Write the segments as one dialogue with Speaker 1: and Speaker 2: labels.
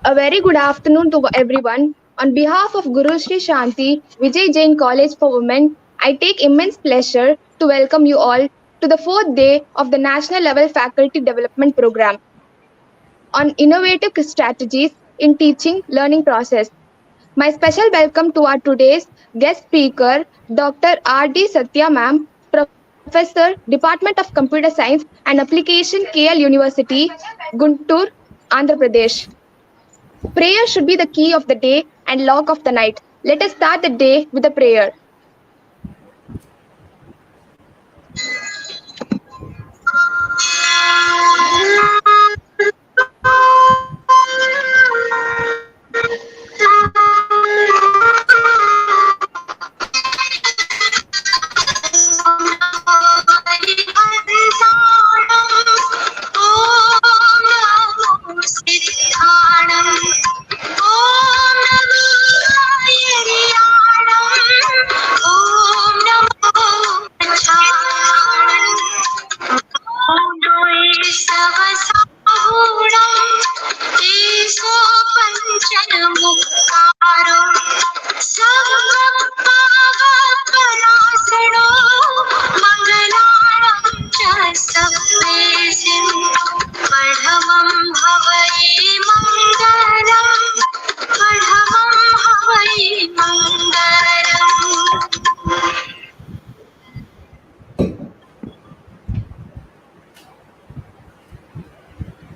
Speaker 1: A very good afternoon to everyone. On behalf of Guru Sri Shanti Vijay Jain College for Women, I take immense pleasure to welcome you all to the fourth day of the National Level Faculty Development Program on innovative strategies in teaching learning process. My special welcome to our today's guest speaker, Dr. R.D. Satya Ma'am, Professor, Department of Computer Science and Application, KL University, Guntur, Andhra Pradesh. Prayer should be the key of the day and lock of the night. Let us start the day with a prayer.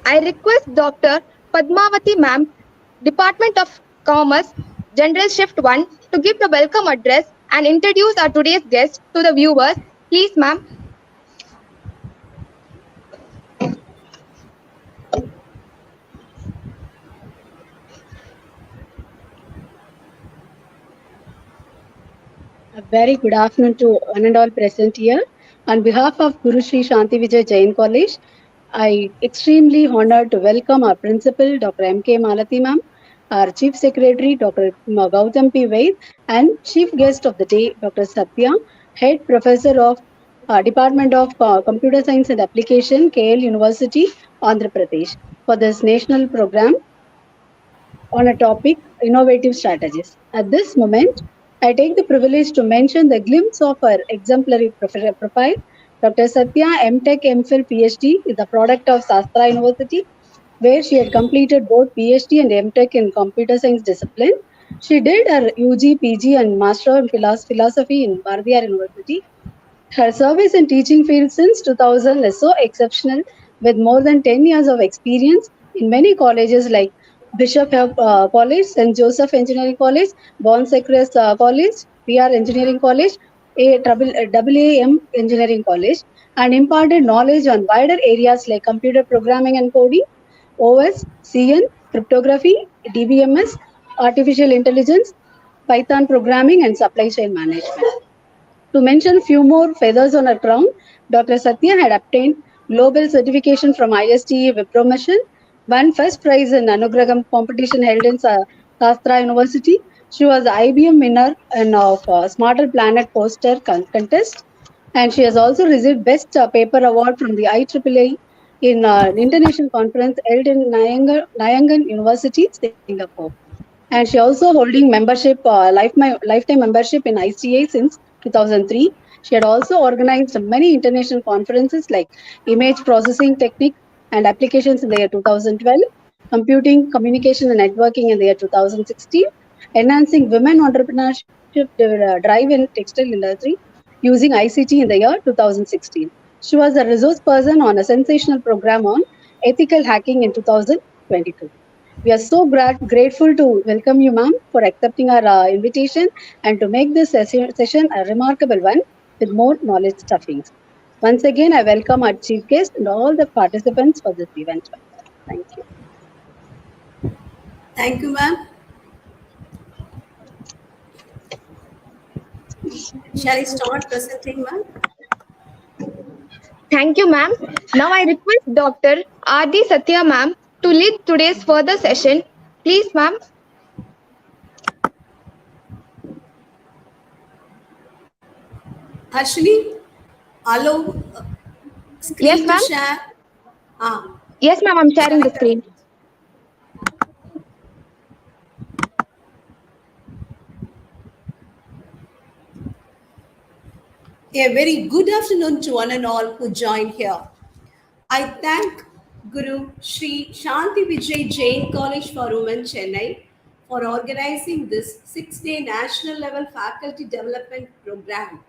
Speaker 1: I request Dr. Padmavati Ma'am, Department of Commerce, General Shift 1, to give the welcome address and introduce our today's guest to the viewers. Please, ma'am.
Speaker 2: A very good afternoon to one and all present here. On behalf of Guru Sri Shanti Vijay Jain College, I extremely honored to welcome our principal, Dr. M.K. Malati ma'am, our chief secretary, Dr. Gautam P. Vaid, and chief guest of the day, Dr. Satya, head professor of Department of Computer Science and Application, KL University, Andhra Pradesh, for this national program on a topic innovative strategies. At this moment, I take the privilege to mention the glimpse of her exemplary profile. Dr. Satya M.Tech MPhil PhD is the product of Sastra University, where she had completed both PhD and M.Tech in computer science discipline. She did her UG, PG, and Master in Philosophy in Bardiyar University. Her service in teaching field since 2000 is so exceptional, with more than 10 years of experience in many colleges like Bishop College, St. Joseph Engineering College, Bonsecrist College, PR Engineering College, AAM Engineering College, and imparted knowledge on wider areas like computer programming and coding, OS, CN, cryptography, DBMS, artificial intelligence, Python programming, and supply chain management. To mention few more feathers on her crown, Dr. Satya had obtained global certification from ISTE Wipro Mission, won first prize in Anugraham competition held in Sastra University. She was the IBM winner in of Smarter Planet poster contest, and she has also received Best Paper Award from the IEEE in an international conference held in Nanyang University, Singapore. And she also holding membership, lifetime membership in ICA since 2003. She had also organized many international conferences like Image Processing Technique and Applications in the year 2012, Computing, Communication and Networking in the year 2016, Enhancing Women Entrepreneurship Drive in Textile Industry using ICT in the year 2016. She was a resource person on a sensational program on ethical hacking in 2022. We are so grateful to welcome you, ma'am, for accepting our invitation and to make this session a remarkable one with more knowledge stuffings. Once again, I welcome our chief guest and all the participants for this event. Thank you.
Speaker 3: Thank you, ma'am. Shall I start presenting, ma'am?
Speaker 1: Thank you, ma'am. Now I request Dr. R.D. Satya ma'am to lead today's further session. Please, ma'am.
Speaker 3: Actually, allow screen
Speaker 1: Yes, ma'am.
Speaker 3: to share.
Speaker 1: Yes, ma'am. I'm sharing the screen.
Speaker 3: A very good afternoon to one and all who joined here. I thank Guru Sri Shanti Vijay Jain College for Women Chennai for organizing this 6-day national level faculty development program.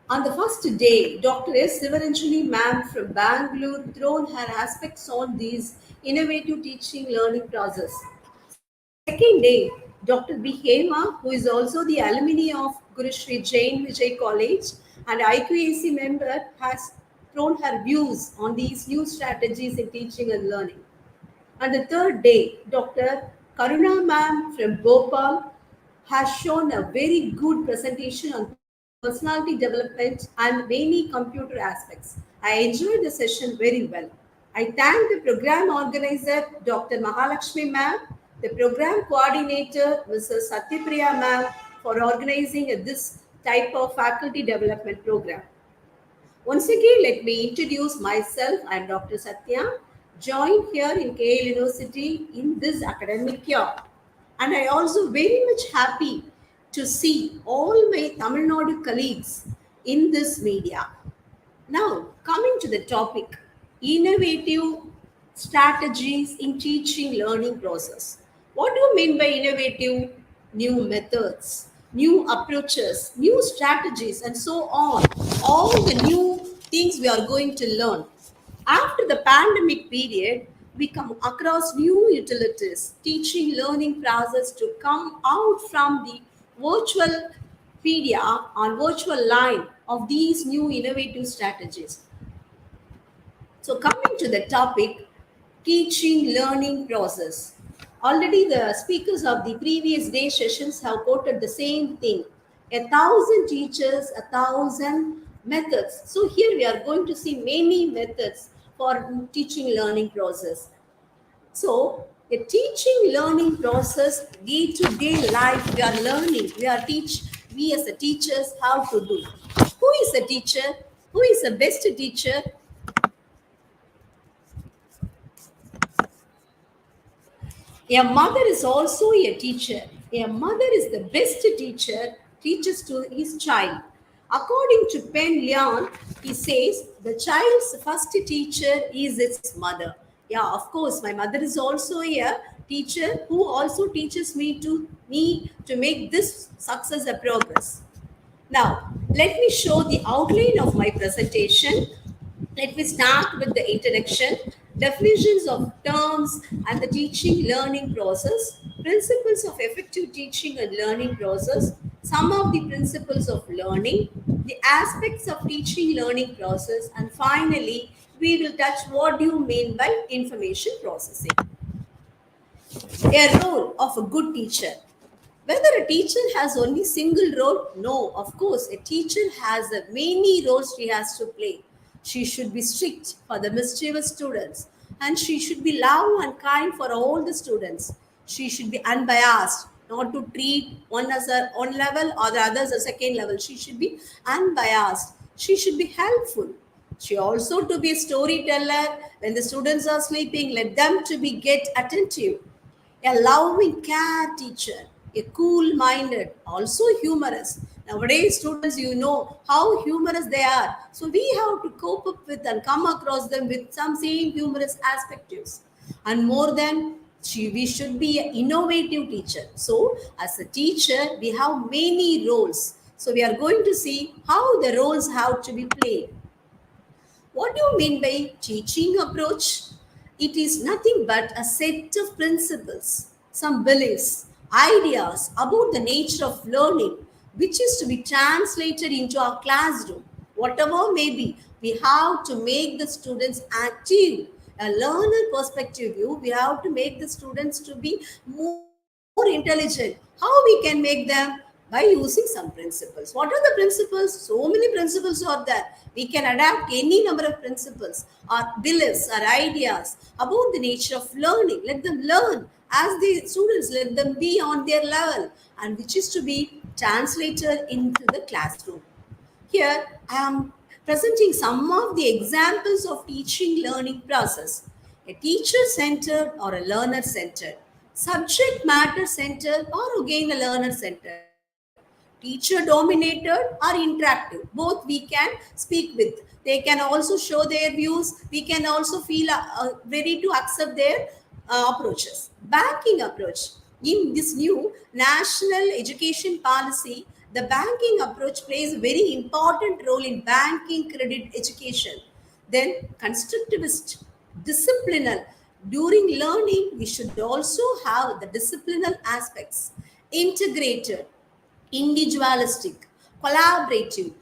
Speaker 3: On the first day, Dr. S. Sivaranjani ma'am from Bangalore thrown her aspects on these innovative teaching learning process. Second day, Dr. B. Hema, who is also the alumni of Guru Sri Jain Vijay College and IQAC member, has thrown her views on these new strategies in teaching and learning. And the third day, Dr. Karuna ma'am from Bhopal has shown a very good presentation on personality development and many computer aspects. I enjoyed the session very well. I thank the program organizer, Dr. Mahalakshmi ma'am, the program coordinator, Mrs. Satyapriya ma'am, for organizing this type of faculty development program. Once again, let me introduce myself. I am Dr. Satya, joined here in KL University in this academic year. And I also very much happy to see all my Tamil Nadu colleagues in this media. Now, coming to the topic, innovative strategies in teaching learning process. What do you mean by innovative? New methods, new approaches, new strategies, and so on. All the new things we are going to learn. After the pandemic period, we come across new utilities, teaching learning process to come out from the virtual media on virtual line of these new innovative strategies. So coming to the topic, teaching learning process. Already the speakers of the previous day sessions have quoted the same thing. 1,000 teachers, 1,000 methods. So here we are going to see many methods for teaching learning process. So a teaching learning process, day-to-day life, we are learning. We as a teachers how to do. Who is a teacher? Who is the best teacher? A mother is also a teacher. A mother is the best teacher, teaches to his child. According to Penn Leon, he says the child's first teacher is its mother. Yeah, of course, my mother is also a teacher who also teaches me to make this success a progress. Now, let me show the outline of my presentation. Let me start with the introduction, definitions of terms and the teaching learning process, principles of effective teaching and learning process, some of the principles of learning, the aspects of teaching learning process, and finally, we will touch what do you mean by information processing. A role of a good teacher. Whether a teacher has only single role? No, of course, a teacher has many roles she has to play. She should be strict for the mischievous students, and she should be love and kind for all the students. She should be unbiased, not to treat one as a one level or the others as a second level. She should be unbiased. She should be helpful. She also to be a storyteller. When the students are sleeping, let them to be get attentive. A loving care teacher, a cool minded, also humorous. Nowadays, students, you know how humorous they are. So we have to cope up with and come across them with some same humorous aspects. And more than we should be an innovative teacher. So, as a teacher, we have many roles. So we are going to see how the roles have to be played. What do you mean by teaching approach? It is nothing but a set of principles, some beliefs, ideas about the nature of learning, which is to be translated into our classroom. Whatever may be, we have to make the students active. A learner perspective view, we have to make the students to be more intelligent. How we can make them? By using some principles. What are the principles? So many principles are there. We can adapt any number of principles or beliefs or ideas about the nature of learning. Let them learn as the students, let them be on their level, and which is to be translated into the classroom. Here I am presenting some of the examples of teaching learning process. A teacher centered or a learner centered, subject matter centered or again a learner centered, teacher dominated or interactive. Both we can speak with. They can also show their views. We can also feel ready to accept their approaches. Banking approach. In this new national education policy, the banking approach plays a very important role in banking credit education. Then constructivist, disciplinal. During learning, we should also have the disciplinal aspects integrated, individualistic, collaborative,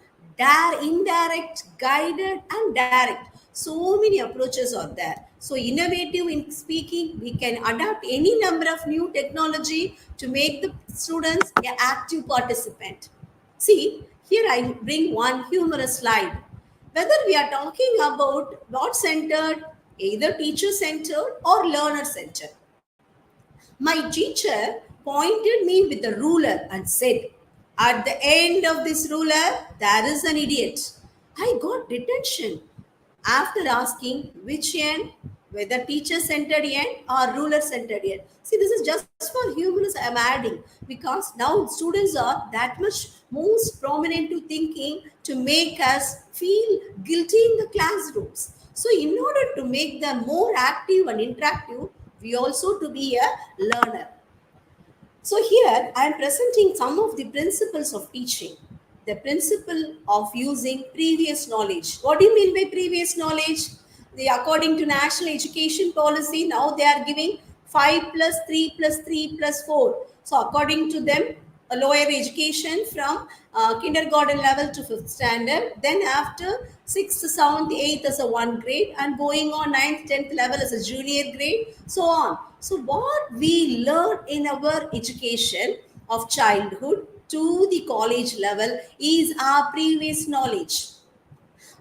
Speaker 3: indirect, guided, and direct. So many approaches are there. So innovative in speaking, we can adapt any number of new technology to make the students an active participant. See, here I bring one humorous slide. Whether we are talking about what centered, either teacher centered or learner centered. My teacher pointed me with a ruler and said, "At the end of this ruler, there is an idiot." I got detention after asking which end, whether teacher centered end or ruler centered end. See, this is just for humorous I am adding because now students are that much most prominent to thinking to make us feel guilty in the classrooms. So, in order to make them more active and interactive, we also to be a learner. So here I am presenting some of the principles of teaching. The principle of using previous knowledge. What do you mean by previous knowledge? According to national education policy, now they are giving 5 plus 3 plus 3 plus 4. So according to them, a lower education from kindergarten level to fifth standard. Then after sixth, seventh, eighth as a one grade, and going on ninth, 10th level as a junior grade, so on. So what we learn in our education of childhood to the college level is our previous knowledge,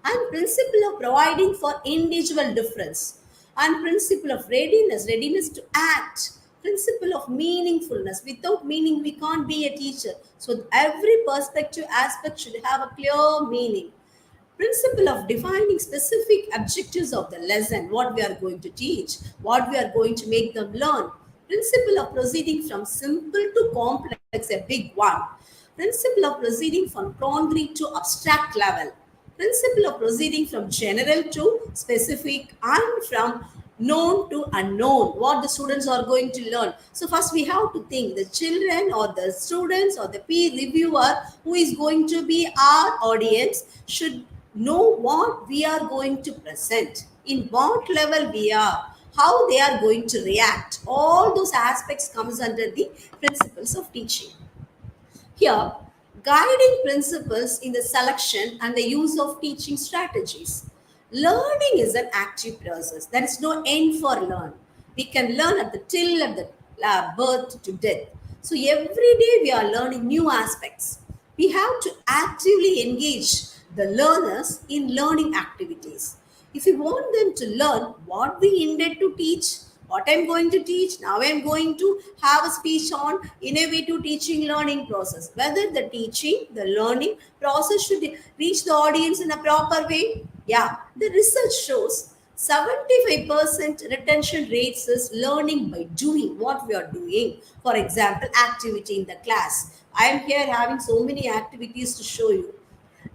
Speaker 3: and principle of providing for individual difference, and principle of readiness to act, principle of meaningfulness. Without meaning we can't be a teacher, so every perspective aspect should have a clear meaning. Principle of defining specific objectives of the lesson, what we are going to teach, what we are going to make them learn. Principle of proceeding from simple to complex, a big one. Principle of proceeding from concrete to abstract level. Principle of proceeding from general to specific, and from known to unknown, what the students are going to learn. So first we have to think the children or the students or the peer reviewer who is going to be our audience should know what we are going to present, in what level we are, how they are going to react. All those aspects comes under the principles of teaching. Here, guiding principles in the selection and the use of teaching strategies. Learning is an active process. There is no end for learn. We can learn at the till at the birth to death. So every day we are learning new aspects. We have to actively engage the learners in learning activities. If we want them to learn what we intend to teach, what I'm going to teach, now I'm going to have a speech on innovative teaching learning process. Whether the teaching, the learning process should reach the audience in a proper way. Yeah, the research shows 75% retention rates is learning by doing what we are doing. For example, activity in the class. I am here having so many activities to show you.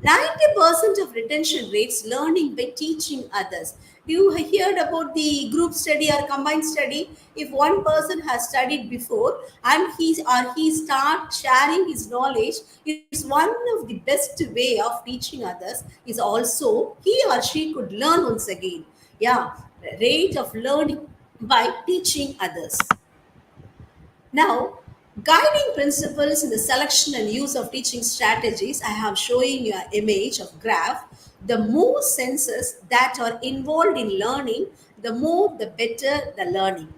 Speaker 3: 90% of retention rates learning by teaching others. You heard about the group study or combined study. If one person has studied before and he start sharing his knowledge, is one of the best way of teaching others. Is also he or she could learn once again. Yeah, rate of learning by teaching others. Now, guiding principles in the selection and use of teaching strategies, I have showing you an image of graph. The more senses that are involved in learning, the more the better the learning.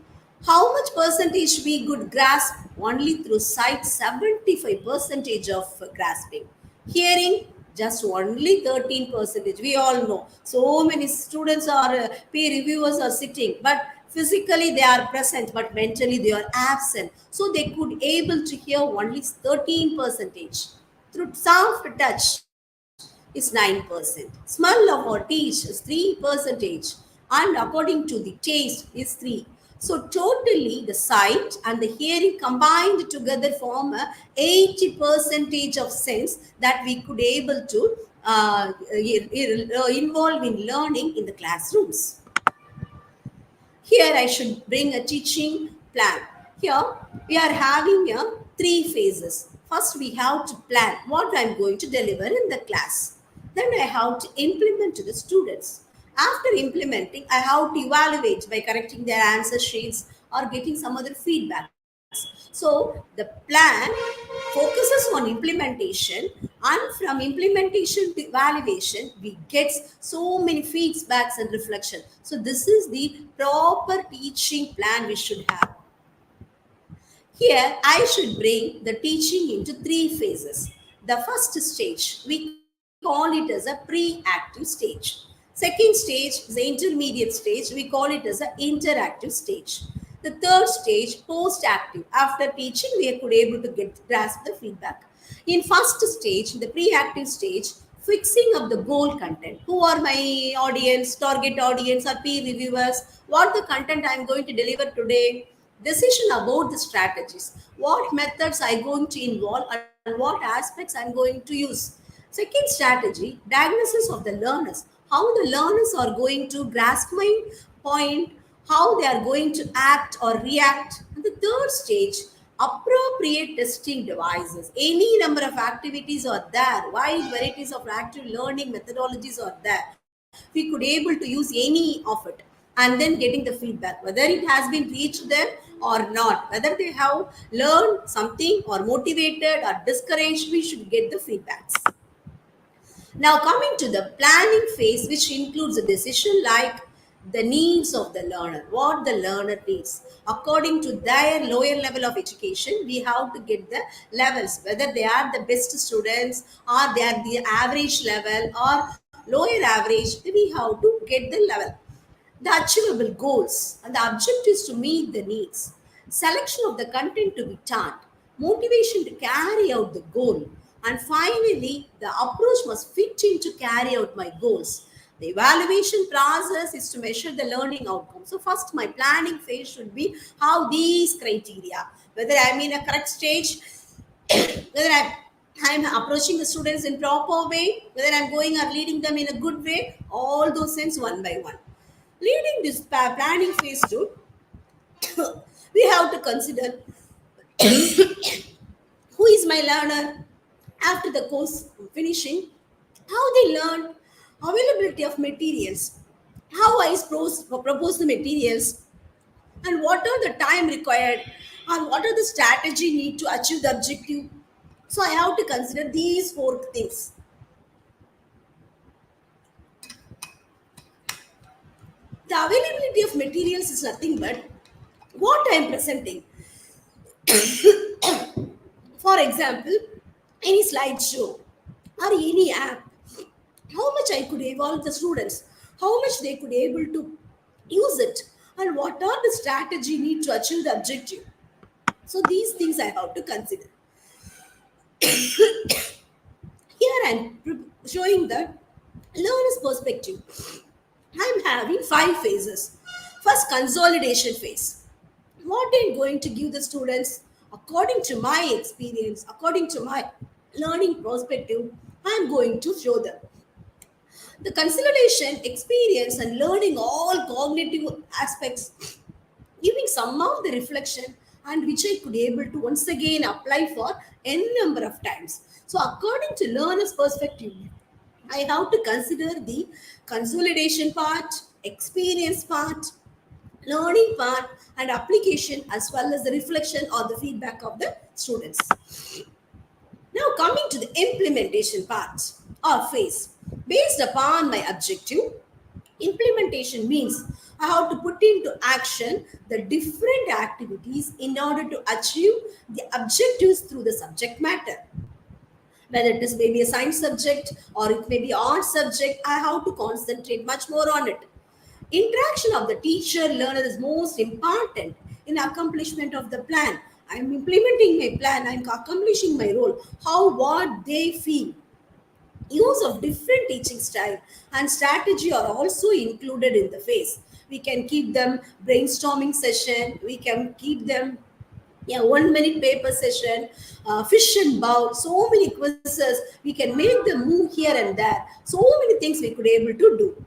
Speaker 3: How much percentage we could grasp? Only through sight, 75 percentage of grasping. Hearing, just only 13 percentage. We all know so many students are peer reviewers are sitting, but physically they are present but mentally they are absent, so they could able to hear only 13 percentage. Through soft touch is 9%, smell of or taste is 3 percentage, and according to the taste is 3. So totally the sight and the hearing combined together form a 80 percentage of sense that we could able to involve in learning in the classrooms. Here I should bring a teaching plan. Here we are having a three phases. First we have to plan what I am going to deliver in the class. Then I have to implement to the students. After implementing, I have to evaluate by correcting their answer sheets or getting some other feedbacks. So the plan focuses on implementation, and from implementation to evaluation, we get so many feedbacks and reflection. So this is the proper teaching plan we should have. Here, I should bring the teaching into three phases. The first stage, we call it as a pre-active stage. Second stage is the intermediate stage, we call it as an interactive stage. The third stage, post-active. After teaching, we could able to get grasp the feedback. In first stage, the pre-active stage, fixing of the goal content. Who are my audience, target audience, or peer reviewers? What the content I am going to deliver today? Decision about the strategies. What methods I am going to involve and what aspects I am going to use. Second strategy, diagnosis of the learners. How the learners are going to grasp my point, how they are going to act or react. And the third stage, appropriate testing devices. Any number of activities are there, wide varieties of active learning methodologies are there. We could able to use any of it and then getting the feedback whether it has been reached them or not, whether they have learned something or motivated or discouraged. We should get the feedbacks. Now, coming to the planning phase, which includes a decision like the needs of the learner, what the learner needs. According to their lower level of education, we have to get the levels, whether they are the best students or they are the average level or lower average, we have to get the level. The achievable goals and the objectives to meet the needs, selection of the content to be taught, motivation to carry out the goal, and finally, the approach must fit in to carry out my goals. The evaluation process is to measure the learning outcome. So, first, my planning phase should be how these criteria, whether I'm in a correct stage, whether I'm approaching the students in proper way, whether I'm going or leading them in a good way, all those things one by one. Leading this planning phase to, we have to consider who is my learner after the course finishing, how they learn, availability of materials, how I propose the materials, and what are the time required, and what are the strategy need to achieve the objective. So I have to consider these four things. The availability of materials is nothing but what I am presenting. For example, any slideshow or any app, how much I could involve the students, how much they could able to use it, and what are the strategy need to achieve the objective. So these things I have to consider. Here I'm showing the learner's perspective. I'm having five phases. First, consolidation phase. What I'm going to give the students according to my experience, according to my learning perspective, I'm going to show them. The consolidation, experience, and learning all cognitive aspects, giving some of the reflection and which I could able to once again apply for n number of times. So according to learner's perspective, I have to consider the consolidation part, experience part, learning part, and application, as well as the reflection or the feedback of the students. Now, coming to the implementation part or phase. Based upon my objective, implementation means I have to put into action the different activities in order to achieve the objectives through the subject matter. Whether it is maybe a science subject or it may be art subject, I have to concentrate much more on it. Interaction of the teacher learner is most important in accomplishment of the plan. I'm implementing my plan, I'm accomplishing my role. How what they feel. Use of different teaching style and strategy are also included in the phase. We can keep them brainstorming session. We can keep them, yeah, 1 minute paper session, fish and bowl, so many quizzes. We can make them move here and there. So many things we could able to do.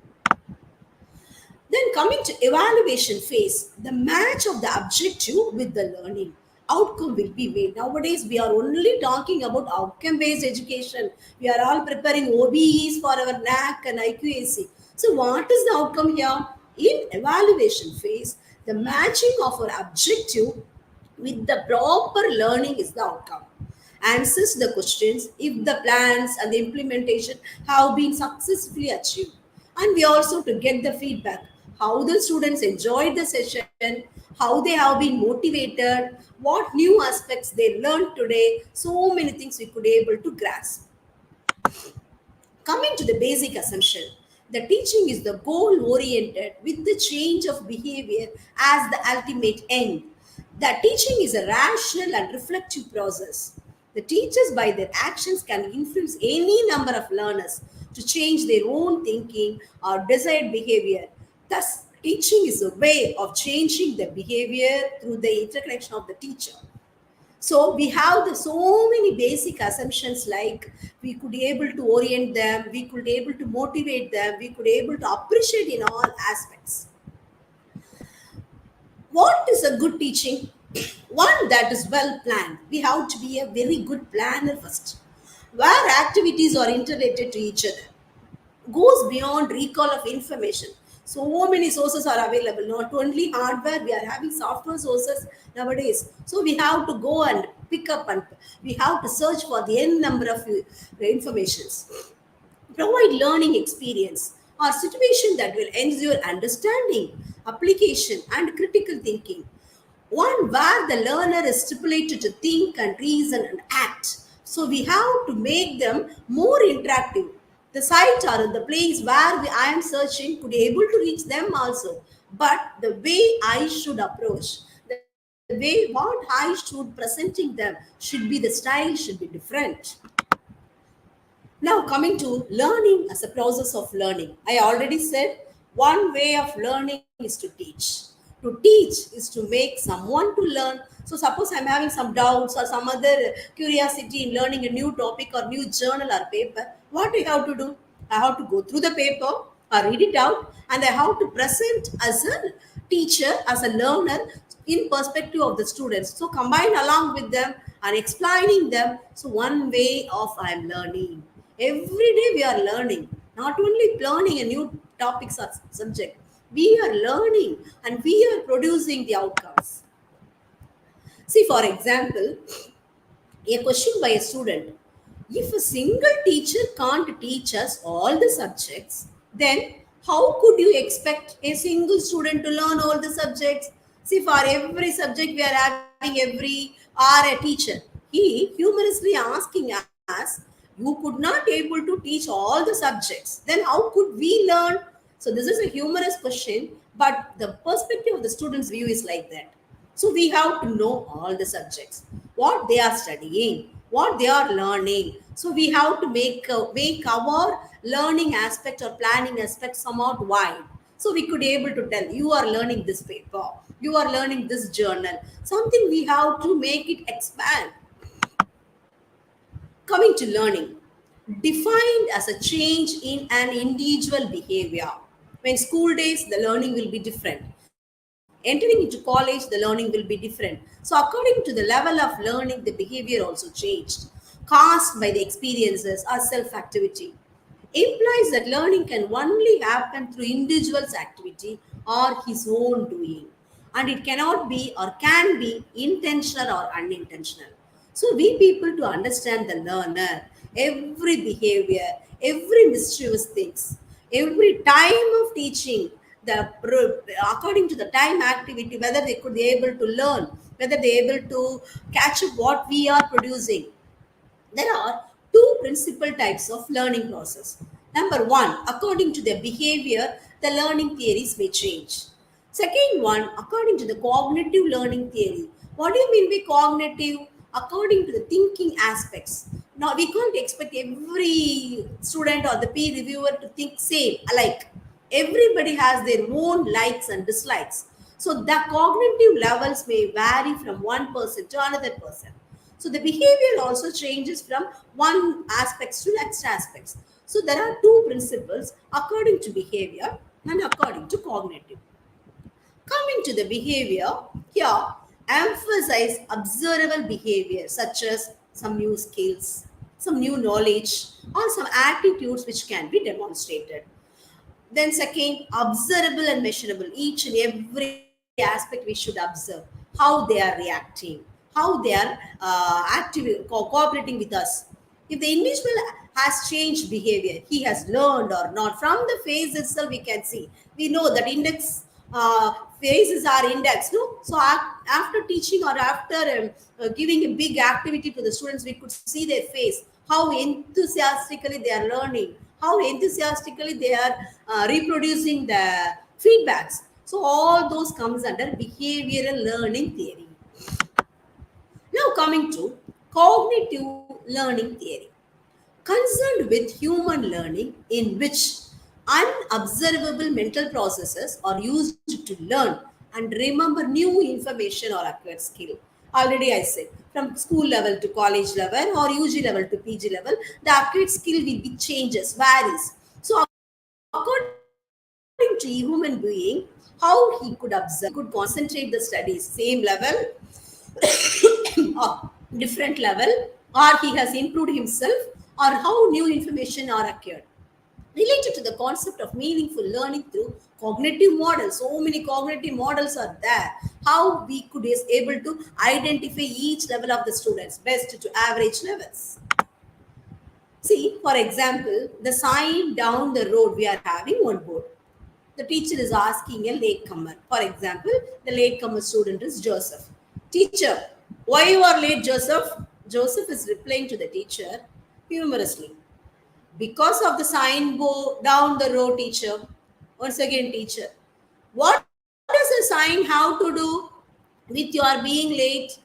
Speaker 3: Then coming to evaluation phase, the match of the objective with the learning outcome will be made. Nowadays, we are only talking about outcome-based education. We are all preparing OBEs for our NAC and IQAC. So, what is the outcome here? In evaluation phase, the matching of our objective with the proper learning is the outcome. Answers the questions if the plans and the implementation have been successfully achieved. And we also to get the feedback how the students enjoyed the session, how they have been motivated, what new aspects they learned today. So many things we could able to grasp. Coming to the basic assumption, the teaching is the goal oriented with the change of behavior as the ultimate end. The teaching is a rational and reflective process. The teachers, by their actions, can influence any number of learners to change their own thinking or desired behavior. Thus, teaching is a way of changing the behavior through the interconnection of the teacher. So we have so many basic assumptions like we could able to orient them, we could able to motivate them, we could able to appreciate in all aspects. What is a good teaching? One that is well planned. We have to be a very good planner first, where activities are interrelated to each other, goes beyond recall of information. So many sources are available, not only hardware, we are having software sources nowadays. So we have to go and pick up and we have to search for the n number of informations. Provide learning experience or situation that will ensure understanding, application, and critical thinking. One where the learner is stipulated to think and reason and act. So we have to make them more interactive. The site or the place where I am searching could be able to reach them also. But the way I should approach, the way what I should presenting them should be the style should be different. Now, coming to learning as a process of learning. I already said one way of learning is to teach. To teach is to make someone to learn. So, suppose I'm having some doubts or some other curiosity in learning a new topic or new journal or paper, what do I have to do? I have to go through the paper or read it out and I have to present as a teacher, as a learner in perspective of the students. So, combine along with them and explaining them. So, one way of I'm learning. Every day we are learning, not only learning a new topics or subject. We are learning and we are producing the outcomes. See, for example, a question by a student. If a single teacher can't teach us all the subjects, then how could you expect a single student to learn all the subjects? See, for every subject we are having every hour a teacher. He humorously asking us, you could not able to teach all the subjects. Then how could we learn? So this is a humorous question, but the perspective of the student's view is like that. So we have to know all the subjects, what they are studying, what they are learning. So we have to make our learning aspect or planning aspect somewhat wide. So we could able to tell you are learning this paper, you are learning this journal. Something we have to make it expand. Coming to learning, defined as a change in an individual behavior. When school days, the learning will be different. Entering into college, the learning will be different. So, according to the level of learning, the behavior also changed, caused by the experiences or self activity. Implies that learning can only happen through individual's activity or his own doing, and it cannot be or can be intentional or unintentional. So we people to understand the learner, every behavior, every mischievous things, every time of teaching, according to the time activity, whether they could be able to learn, whether they able to catch up what we are producing. There are two principal types of learning process. Number one, according to their behavior, the learning theories may change. Second one, according to the cognitive learning theory. What do you mean by cognitive? According to the thinking aspects. Now, we can't expect every student or the peer reviewer to think same, alike. Everybody has their own likes and dislikes. So the cognitive levels may vary from one person to another person. So the behavior also changes from one aspects to next aspects. So there are two principles according to behavior and according to cognitive. Coming to the behavior, here emphasize observable behavior such as some new skills, some new knowledge, or some attitudes which can be demonstrated. Then second, observable and measurable. Each and every aspect we should observe how they are reacting, how they are cooperating with us. If the individual has changed behavior, he has learned or not. From the face itself, we can see. We know that index faces are indexed. No? So after teaching or after giving a big activity to the students, we could see their face, how enthusiastically they are learning, how enthusiastically they are reproducing the feedbacks. So all those comes under behavioral learning theory. Now coming to cognitive learning theory, concerned with human learning in which unobservable mental processes are used to learn and remember new information or acquired skill. Already I said, from school level to college level or UG level to PG level, the acquired skill will be changes, varies. So according to human being, how he could observe, he could concentrate the studies, same level or different level, or he has improved himself, or how new information are acquired. Related to the concept of meaningful learning through cognitive models, so many cognitive models are there. How we could is able to identify each level of the students, best to average levels. See, for example, the sign down the road we are having one board. The teacher is asking a latecomer. For example, the latecomer student is Joseph. Teacher, why you are late, Joseph? Joseph is replying to the teacher humorously. Because of the sign down the road, teacher. Once again, teacher. What does a sign have to do with your being late?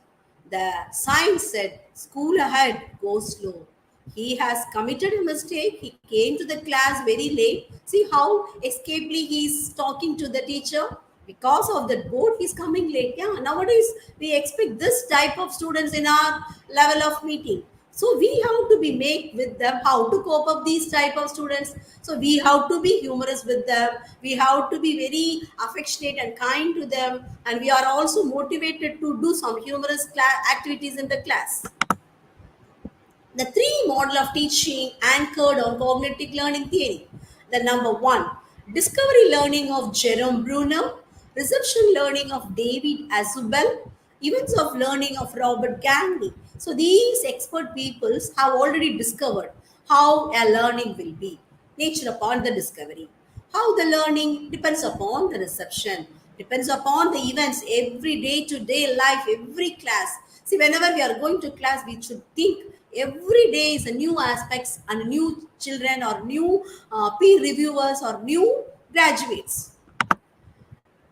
Speaker 3: The sign said, school ahead, go slow. He has committed a mistake. He came to the class very late. See how escapably he is talking to the teacher? Because of that board, he's coming late. Yeah, nowadays we expect this type of students in our level of meeting. So we have to be make with them how to cope up these type of students. So we have to be humorous with them. We have to be very affectionate and kind to them, and we are also motivated to do some humorous activities in the class. The three model of teaching anchored on cognitive learning theory. The number one, discovery learning of Jerome Bruner, reception learning of David Azubel, events of learning of Robert Gandy. So these expert peoples have already discovered how a learning will be, nature upon the discovery. How the learning depends upon the reception, depends upon the events, every day to day life, every class. See, whenever we are going to class, we should think every day is a new aspects and new children or new peer reviewers or new graduates.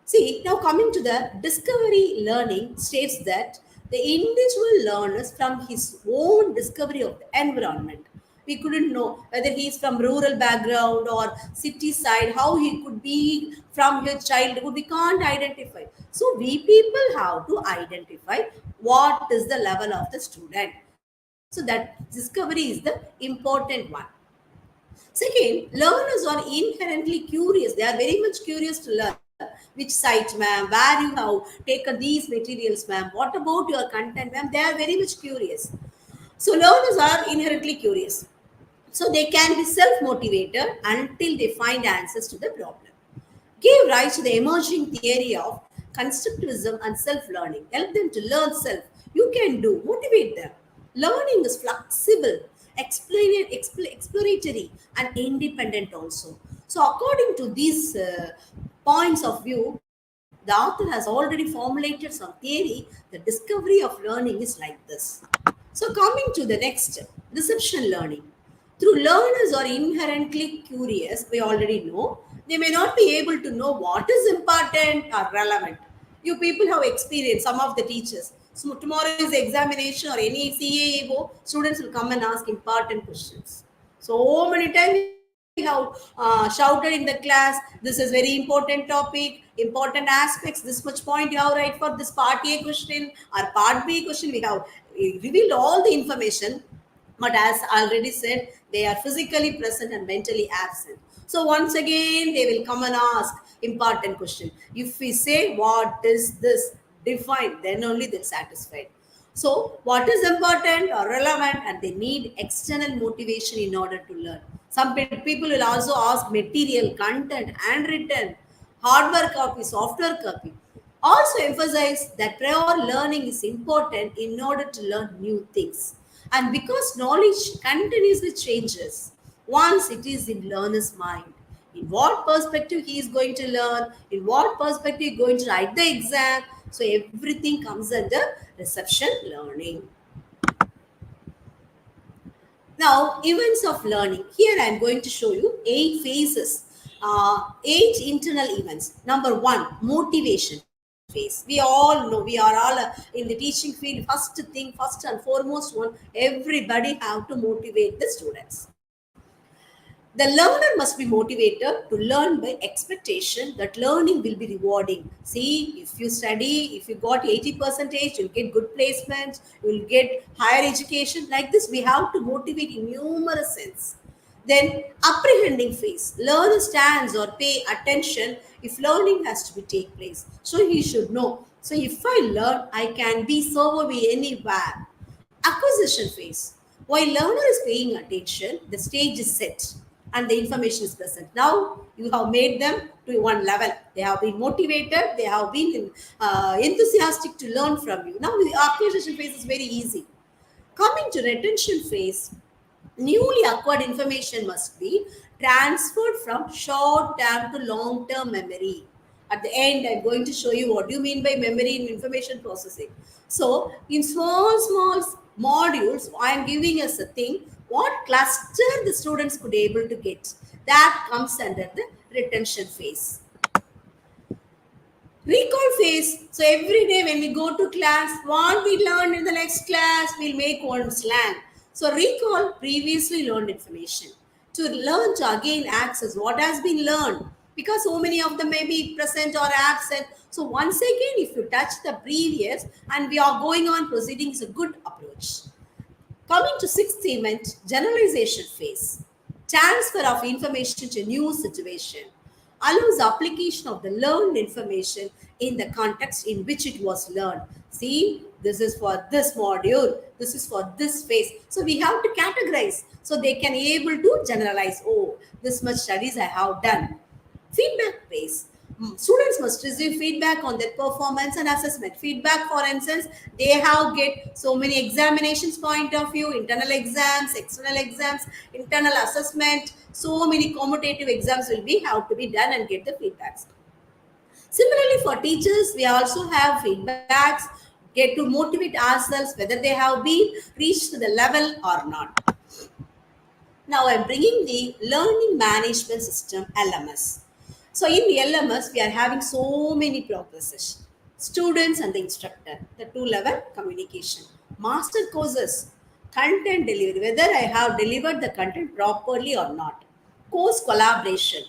Speaker 3: See, now coming to the discovery learning states that the individual learns from his own discovery of the environment. We couldn't know whether he is from rural background or city side, how he could be from his childhood. We can't identify. So we people have to identify what is the level of the student. So that discovery is the important one. Second, learners are inherently curious. They are very much curious to learn. Which site, ma'am? Where you have taken these materials, ma'am? What about your content, ma'am? They are very much curious. So learners are inherently curious. So they can be self-motivated until they find answers to the problem. Gave rise to the emerging theory of constructivism and self-learning. Help them to learn self. You can do. Motivate them. Learning is flexible, exploratory, and independent also. So according to these points of view, the author has already formulated some theory. The discovery of learning is like this. So coming to the next, reception learning. Through learners are inherently curious, we already know. They may not be able to know what is important or relevant. You people have experienced, some of the teachers. So tomorrow is examination or any CAAO, students will come and ask important questions. So many times we shouted in the class, this is very important topic, important aspects, this much point you have right for this part A question or part B question. We have revealed all the information, but as already said, they are physically present and mentally absent. So once again, they will come and ask important question. If we say what is this, define, then only they're satisfied. So, what is important or relevant, and they need external motivation in order to learn. Some people will also ask material, content, and written, hardware copy, software copy. Also emphasize that prior learning is important in order to learn new things. And because knowledge continuously changes once it is in learner's mind, in what perspective he is going to learn, in what perspective he is going to write the exam. So everything comes under reception learning. Now, events of learning. Here I am going to show you 8 phases, 8 internal events. Number 1, motivation phase. We all know, we are all in the teaching field. First thing, first and foremost one, everybody have to motivate the students. The learner must be motivated to learn by expectation that learning will be rewarding. See, if you study, if you got 80 percentage, you'll get good placements, you'll get higher education. Like this, we have to motivate in numerous sense. Then apprehending phase. Learner stands or pay attention if learning has to be take place. So he should know. So if I learn, I can be served anywhere. Acquisition phase. While learner is paying attention, the stage is set and the information is present. Now you have made them to one level. They have been motivated. They have been enthusiastic to learn from you. Now the acquisition phase is very easy. Coming to retention phase, newly acquired information must be transferred from short term to long term memory. At the end, I'm going to show you what do you mean by memory in information processing. So, in small modules, I am giving us a thing what cluster the students could able to get. That comes under the retention phase. Recall phase. So every day when we go to class, what we learned in the next class, we'll make one slang. So recall previously learned information. To learn to again access what has been learned. Because so many of them may be present or absent. So once again, if you touch the previous and we are going on proceeding is a good approach. Coming to sixth event, generalization phase. Transfer of information to new situation allows application of the learned information in the context in which it was learned. See, this is for this module, this is for this phase. So we have to categorize so they can able to generalize. Oh, this much studies I have done. Feedback phase. Students must receive feedback on their performance and assessment. Feedback, for instance, they have get so many examinations point of view, internal exams, external exams, internal assessment. So many commutative exams will be have to be done and get the feedbacks. Similarly, for teachers, we also have feedbacks, get to motivate ourselves whether they have been reached to the level or not. Now I'm bringing the learning management system LMS. So in the LMS, we are having so many progresses. Students and the instructor, the two-level communication. Master courses, content delivery, whether I have delivered the content properly or not. Course collaboration.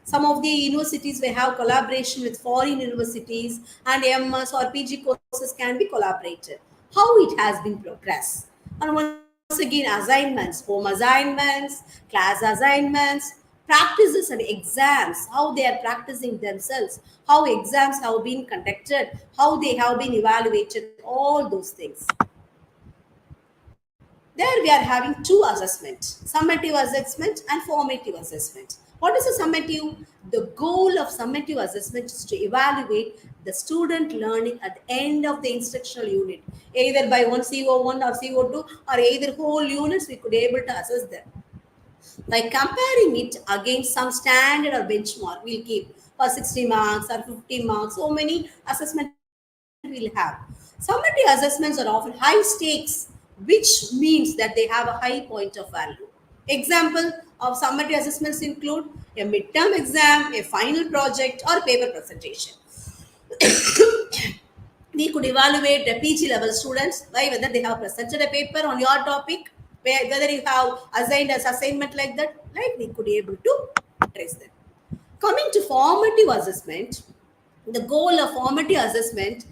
Speaker 3: Some of the universities may have collaboration with foreign universities and MS or PG courses can be collaborated. How it has been progressed. And once again, assignments, home assignments, class assignments, practices and exams, how they are practicing themselves, how exams have been conducted, how they have been evaluated, all those things. There we are having two assessments, summative assessment and formative assessment. What is a summative? The goal of summative assessment is to evaluate the student learning at the end of the instructional unit, either by one CO1 or CO2 or either whole units we could able to assess them. By comparing it against some standard or benchmark, we'll keep for 60 marks or 50 marks, so many assessment we'll have. Summative assessments are often high stakes, which means that they have a high point of value. Example of summative assessments include a midterm exam, a final project, or paper presentation. We could evaluate the PG level students by whether they have presented a paper on your topic whether you have assigned as assignment like that, like we could able to trace them. Coming to formative assessment, the goal of formative assessment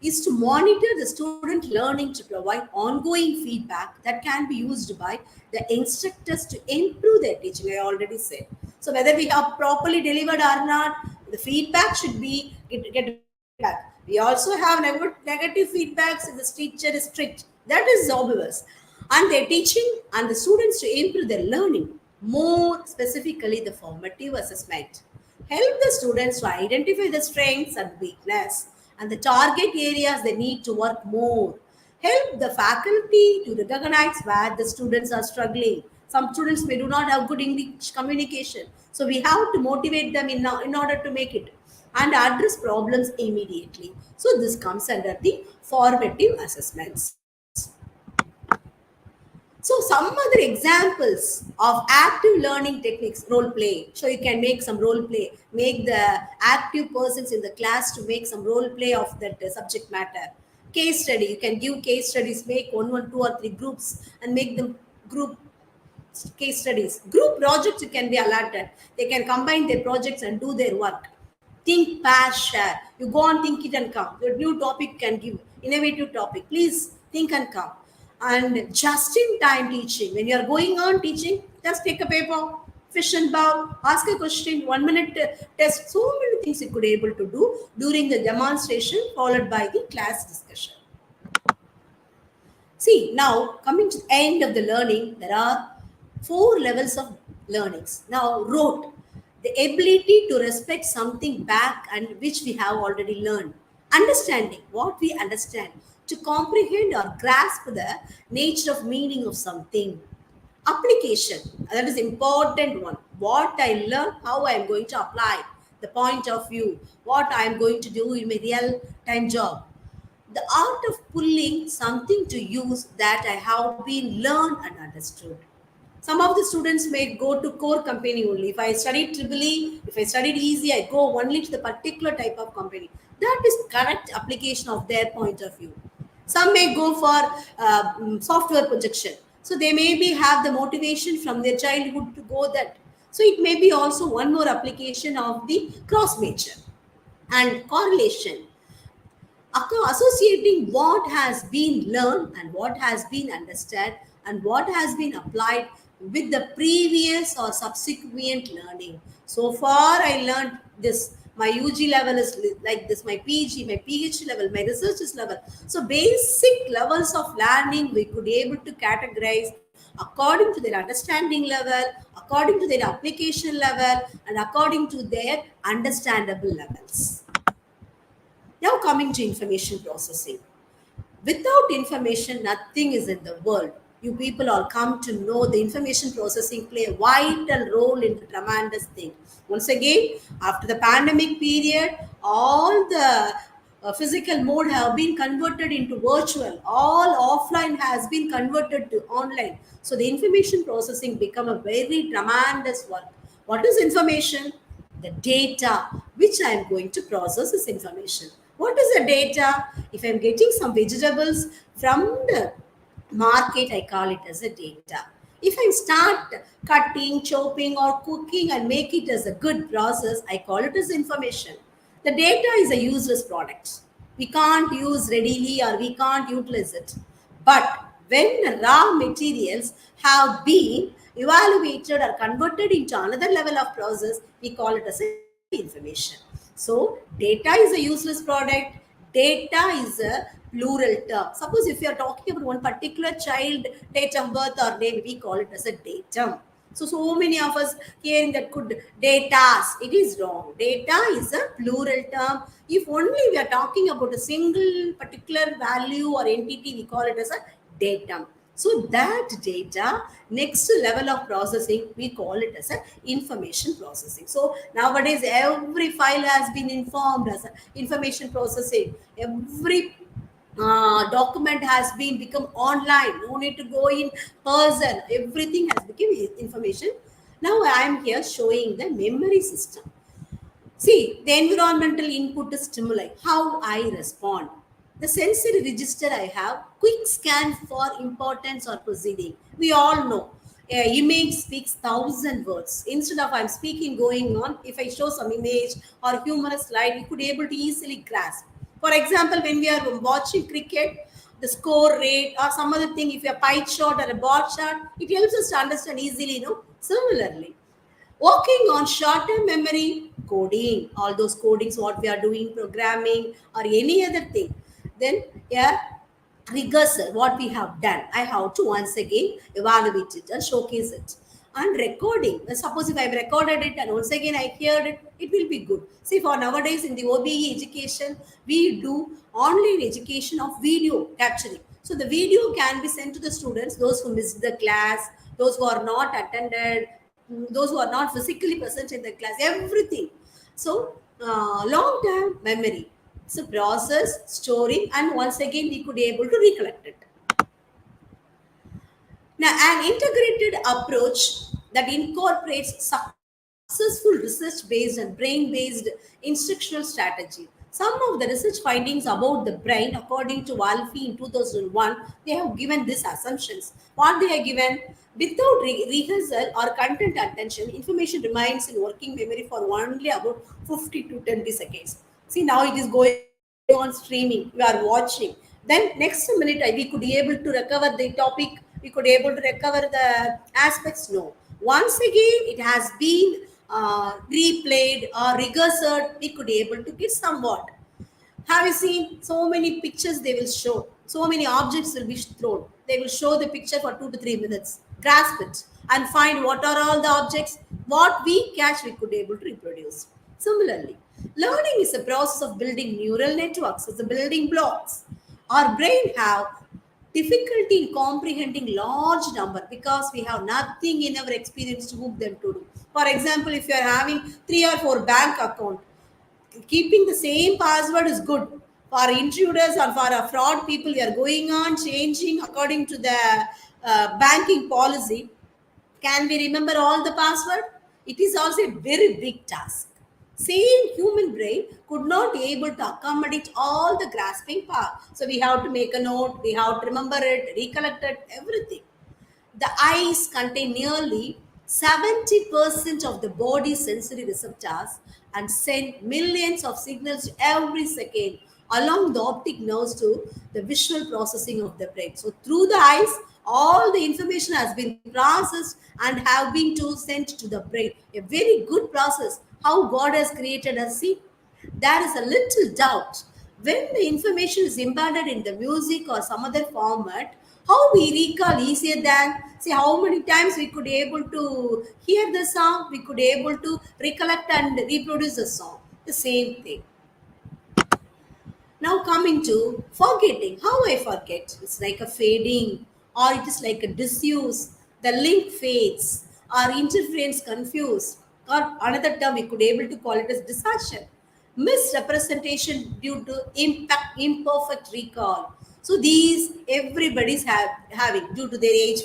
Speaker 3: is to monitor the student learning to provide ongoing feedback that can be used by the instructors to improve their teaching. I already said. So whether we have properly delivered or not, the feedback should be get back. We also have negative feedbacks if the teacher is strict. That is obvious. And they're teaching and the students to improve their learning. More specifically, the formative assessment help the students to identify the strengths and weakness and the target areas they need to work more. Help the faculty to recognize where the students are struggling. Some students may do not have good English communication. So we have to motivate them in order to make it and address problems immediately. So this comes under the formative assessments. So some other examples of active learning techniques, role play. So you can make some role play, make the active persons in the class to make some role play of that subject matter. Case study, you can give case studies, make one, two or three groups and make them group case studies. Group projects you can be allotted. They can combine their projects and do their work. Think, pass, share. You go on, think it and come. Your new topic can give innovative topic. Please think and come. And just in time teaching. When you are going on teaching, just take a paper, fish and bowl, ask a question, 1 minute test. So many things you could able to do during the demonstration followed by the class discussion. See, now coming to the end of the learning, there are 4 levels of learnings. Now, rote, the ability to respect something back and which we have already learned. Understanding, what we understand, to comprehend or grasp the nature of meaning of something. Application, that is important one. What I learn, how I am going to apply, the point of view, what I am going to do in my real time job. The art of pulling something to use that I have been learned and understood. Some of the students may go to core company only. If I studied triple E, if I studied easy, I go only to the particular type of company. That is correct application of their point of view. Some may go for software projection. So they maybe have the motivation from their childhood to go that. So it may be also one more application of the cross major and correlation, associating what has been learned and what has been understood and what has been applied with the previous or subsequent learning. So far, I learned this. My UG level is like this, my PG, my PhD level, my research is level. So basic levels of learning we could able to categorize according to their understanding level, according to their application level, and according to their understandable levels. Now coming to information processing. Without information, nothing is in the world. You people all come to know the information processing play a vital role in the tremendous thing. Once again, after the pandemic period, all the physical mode have been converted into virtual. All offline has been converted to online. So the information processing become a very tremendous work. What is information? The data which I am going to process is information. What is the data? If I'm getting some vegetables from the market, I call it as a data. If I start cutting, chopping, or cooking and make it as a good process, I call it as information. The data is a useless product. We can't use readily or we can't utilize it. But when the raw materials have been evaluated or converted into another level of process, we call it as information. So data is a useless product. Data is a plural term. Suppose if you are talking about one particular child date of birth or name, we call it as a datum. So many of us hearing that could datas. It is wrong. Data is a plural term. If only we are talking about a single particular value or entity, we call it as a datum. So that data, next level of processing, we call it as a information processing. So nowadays, every file has been informed as a information processing. Every document has been become online. No need to go in person. Everything has become information. Now I am here showing the memory system. See, the environmental input is stimuli. How I respond. The sensory register I have, quick scan for importance or proceeding. We all know image speaks thousand words. Instead of I'm speaking going on, if I show some image or humorous slide, we could able to easily grasp. For example, when we are watching cricket, the score rate or some other thing, if a pie chart or a bar chart, it helps us to understand easily, Similarly, working on short-term memory, coding, all those codings, what we are doing, programming, or any other thing. Then, yeah, rehearsal, what we have done. I have to once again evaluate it and showcase it. And recording. Suppose if I've recorded it and once again I heard it, it will be good. See, for nowadays in the OBE education, we do online education of video capturing. So the video can be sent to the students, those who missed the class, those who are not attended, those who are not physically present in the class, everything. So, long term memory. So, process, storing, and once again we could be able to recollect it. Now, an integrated approach that incorporates successful research-based and brain-based instructional strategy. Some of the research findings about the brain, according to Alfie in 2001, they have given these assumptions. What they have given, without rehearsal or content attention, information remains in working memory for only about 50 to 20 seconds. See, now it is going on streaming, we are watching. Then next minute we could be able to recover the topic, we could be able to recover the aspects. No. Once again, it has been replayed or rehearsed, we could be able to get somewhat. Have you seen so many pictures they will show? So many objects will be thrown. They will show the picture for 2 to 3 minutes. Grasp it and find what are all the objects. What we catch, we could be able to reproduce. Similarly, learning is a process of building neural networks. It's the building blocks. Our brain have difficulty in comprehending large number because we have nothing in our experience to hook them to do. For example, if you are having 3 or 4 bank account, keeping the same password is good. For intruders or for a fraud people, we are going on changing according to the banking policy. Can we remember all the password? It is also a very big task. Same human brain could not be able to accommodate all the grasping power. So we have to make a note, we have to remember it, recollect it, everything. The eyes contain nearly 70% of the body's sensory receptors and send millions of signals every second along the optic nerves to the visual processing of the brain. So through the eyes, all the information has been processed and have been to sent to the brain. A very good process. How God has created us. See, there is a little doubt when the information is embedded in the music or some other format, how we recall easier than see how many times we could able to hear the song, we could able to recollect and reproduce the song. The same thing. Now coming to forgetting. How I forget? It's like a fading or it is like a disuse. The link fades or interference confused or another term we could able to call it as distortion. Misrepresentation due to impact, imperfect recall. So these everybody's having due to their age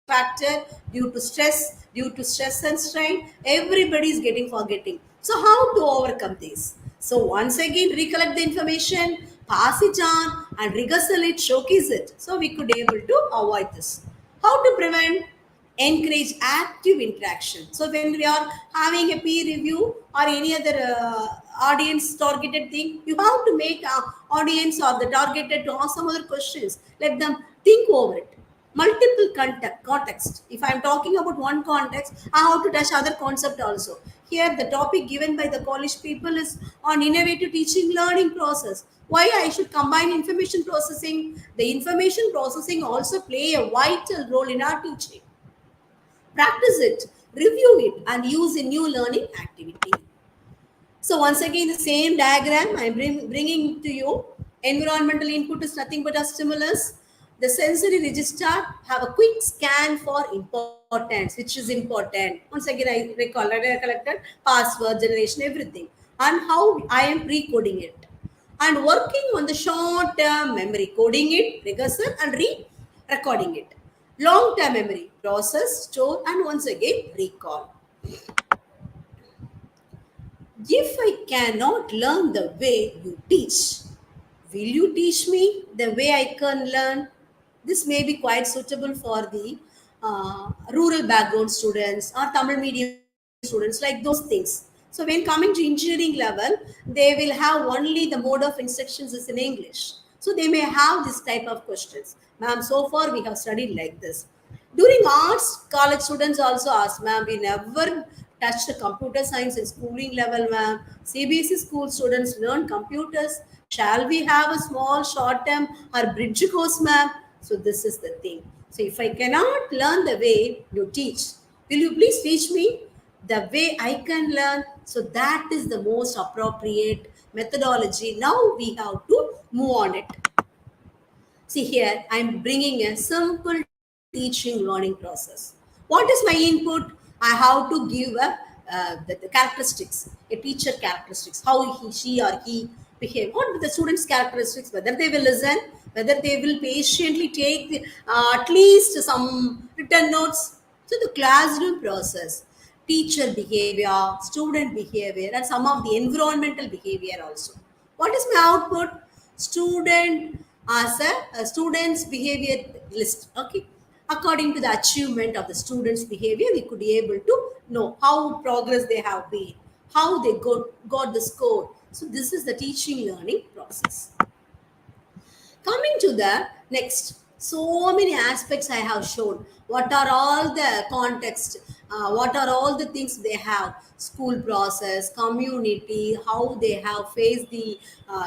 Speaker 3: factor, due to stress and strain, everybody is getting forgetting. So how to overcome this? So once again, recollect the information, pass it on, and rehearsal it, showcase it. So we could able to avoid this. How to prevent? Encourage active interaction. So when we are having a peer review or any other audience targeted thing, you have to make audience or the targeted to ask some other questions. Let them think over it. Multiple context. If I am talking about one context, I have to touch other concept also. Here, the topic given by the college people is on innovative teaching learning process. Why I should combine information processing? The information processing also play a vital role in our teaching. Practice it, review it, and use a new learning activity. So once again, the same diagram I'm bringing to you. Environmental input is nothing but a stimulus. The sensory register have a quick scan for importance, which is important. Once again, I recollected password generation, everything, and how I am pre-coding it, and working on the short-term memory, coding it, rehearsal, and recording it. Long-term memory, process, store, and once again recall. If I cannot learn the way you teach, Will you teach me the way I can learn? This may be quite suitable for the rural background students or Tamil medium students, like those things. So when coming to engineering level, they will have only the mode of instructions is in English. So they may have this type of questions. Ma'am, so far we have studied like this. During arts, college students also ask, ma'am, we never touched computer science in schooling level, ma'am. CBSE school students learn computers. Shall we have a small short term or bridge course, ma'am? So this is the thing. So if I cannot learn the way you teach, will you please teach me the way I can learn? So that is the most appropriate methodology. Now we have to move on it. See here, I'm bringing a simple teaching learning process. What is my input? I have to give the characteristics, a teacher characteristics, how she or he behave. What are the students' characteristics? Whether they will listen, whether they will patiently take at least some written notes. So the classroom process, teacher behavior, student behavior, and some of the environmental behavior also. What is my output? Student as a student's behavior list. Okay. According to the achievement of the student's behavior, we could be able to know how progress they have been, how they got the score. So this is the teaching learning process. Coming to the next, so many aspects I have shown. What are all the context? What are all the things they have? School process, community, how they have faced the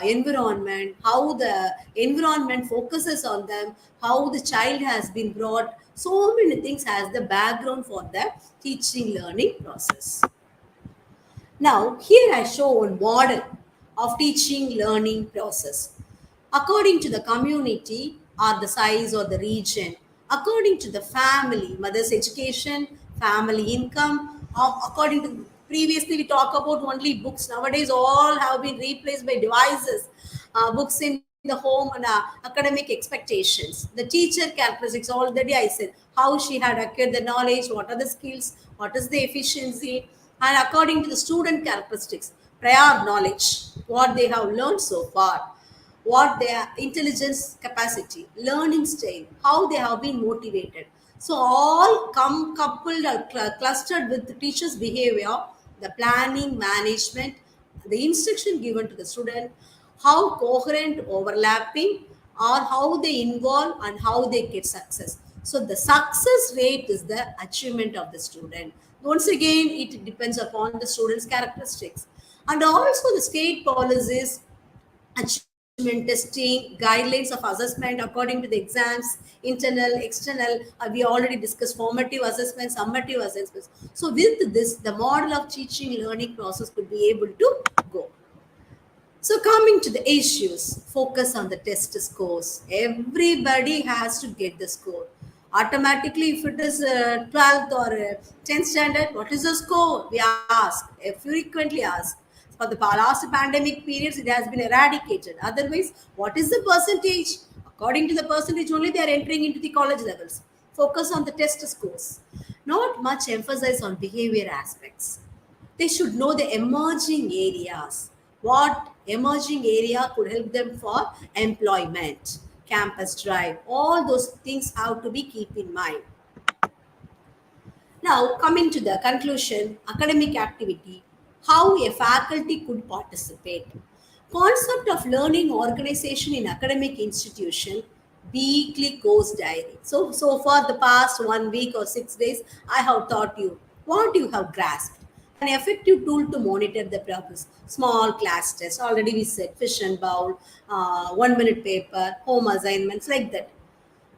Speaker 3: environment, how the environment focuses on them, how the child has been brought. So many things as the background for the teaching learning process. Now, here I show one model of teaching learning process. According to the community or the size or the region, according to the family, mother's education, family income, according to previously we talk about only books. Nowadays, all have been replaced by devices, books in the home and academic expectations. The teacher characteristics already I said how she had acquired the knowledge, what are the skills, what is the efficiency, and according to the student characteristics, prior knowledge, what they have learned so far, what their intelligence capacity, learning style, how they have been motivated. So all come coupled or clustered with the teacher's behavior, the planning, management, the instruction given to the student, how coherent, overlapping, or how they involve and how they get success. So the success rate is the achievement of the student. Once again, it depends upon the student's characteristics. And also the state policies, achievement testing, guidelines of assessment according to the exams, internal, external. We already discussed formative assessments, summative assessments. So with this, the model of teaching learning process could be able to go. So coming to the issues, focus on the test scores. Everybody has to get the score. Automatically, if it is 12th or 10th standard, what is the score? We ask, frequently ask. For the last pandemic periods, it has been eradicated. Otherwise, what is the percentage? According to the percentage only, they are entering into the college levels. Focus on the test scores. Not much emphasis on behavior aspects. They should know the emerging areas. What emerging area could help them for employment, campus drive, all those things have to be keep in mind. Now, coming to the conclusion, academic activity, how a faculty could participate. Concept of learning organization in academic institution, weekly course diary. So far the past 1 week or 6 days, I have taught you what you have grasped. An effective tool to monitor the progress. Small class tests, already we said, fish and bowl, 1 minute paper, home assignments, like that.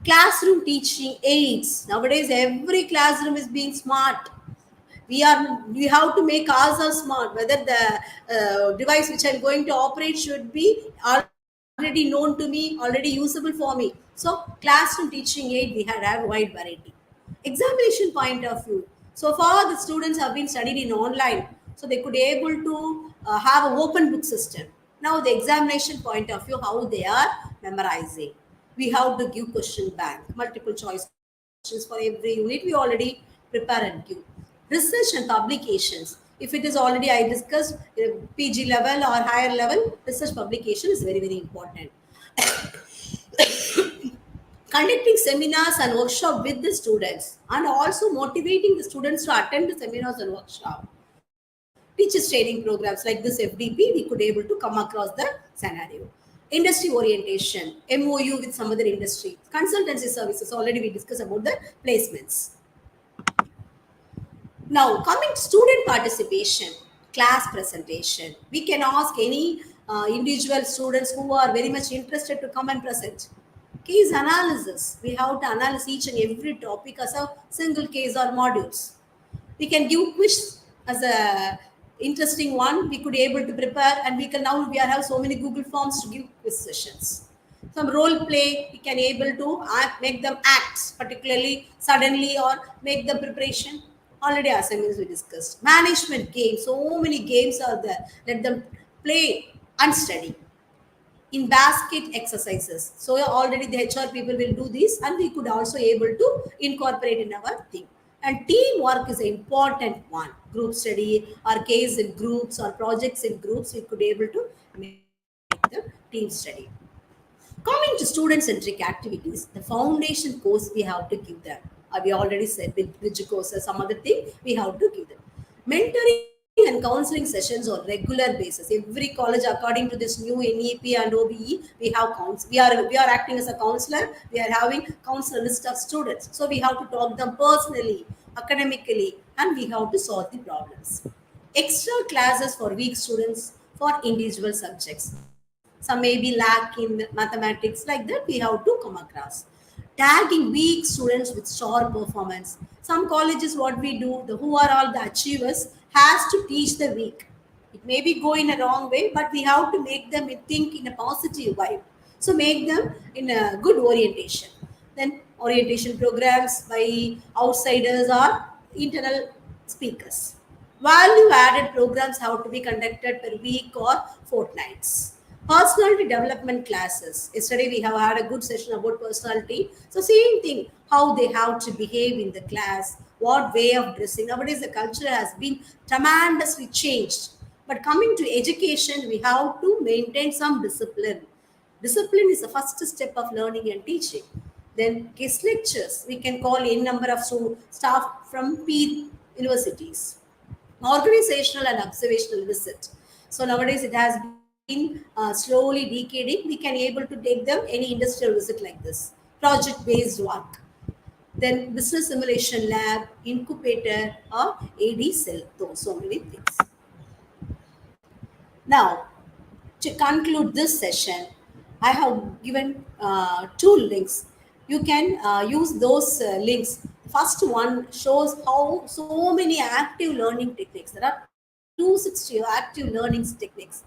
Speaker 3: Classroom teaching aids. Nowadays, every classroom is being smart. We have to make ourselves smart. Whether the device which I'm going to operate should be already known to me, already usable for me. So classroom teaching aid, we had a wide variety. Examination point of view. So far, the students have been studied in online, so they could be able to have an open book system. Now, the examination point of view, how they are memorizing. We have to give question bank, multiple choice questions for every unit. We already prepare and give. Research and publications. If it is already I discussed PG level or higher level, research publication is very, very important. Conducting seminars and workshop with the students and also motivating the students to attend the seminars and workshop. Teachers training programs like this FDP, we could able to come across the scenario. Industry orientation, MOU with some other industry, consultancy services, already we discussed about the placements. Now, coming to student participation, class presentation, we can ask any individual students who are very much interested to come and present. Case analysis, we have to analyze each and every topic as a single case or modules. We can give quiz as a interesting one. We could able to prepare, and we can now we are have so many Google Forms to give quiz sessions. Some role play we can able to make them act particularly suddenly or make the preparation. Already assignments we discussed. Management games, so many games are there. Let them play and study in basket exercises. So already the HR people will do this, and we could also able to incorporate in our thing. And teamwork is an important one. Group study or case in groups or projects in groups, we could able to make the team study. Coming to student-centric activities, the foundation course we have to give them. We already said with bridge courses, some other thing we have to give them. Mentoring and counseling sessions on regular basis. Every college, according to this new NEP and OBE, we have we are acting as a counselor. We are having counselor list of students. So we have to talk them personally, academically, and we have to solve the problems. Extra classes for weak students for individual subjects. Some may be lack in mathematics, like that we have to come across. Tagging weak students with star performance. Some colleges, what we do, the who are all the achievers, has to teach the weak. It may be go in a wrong way, but we have to make them think in a positive vibe. So make them in a good orientation. Then orientation programs by outsiders or internal speakers. Value added programs have to be conducted per week or fortnights. Personality development classes. Yesterday we have had a good session about personality. So same thing, how they have to behave in the class, what way of dressing. Nowadays the culture has been tremendously changed. But coming to education, we have to maintain some discipline. Discipline is the first step of learning and teaching. Then guest lectures. We can call in number of staff from peer universities. Organizational and observational visit. So nowadays it has been slowly decaying. We can able to take them any industrial visit like this. Project based work. Then business simulation lab, incubator, or AD cell. Those so many things. Now, to conclude this session, I have given two links. You can use those links. First one shows how so many active learning techniques. There are 260 active learning techniques.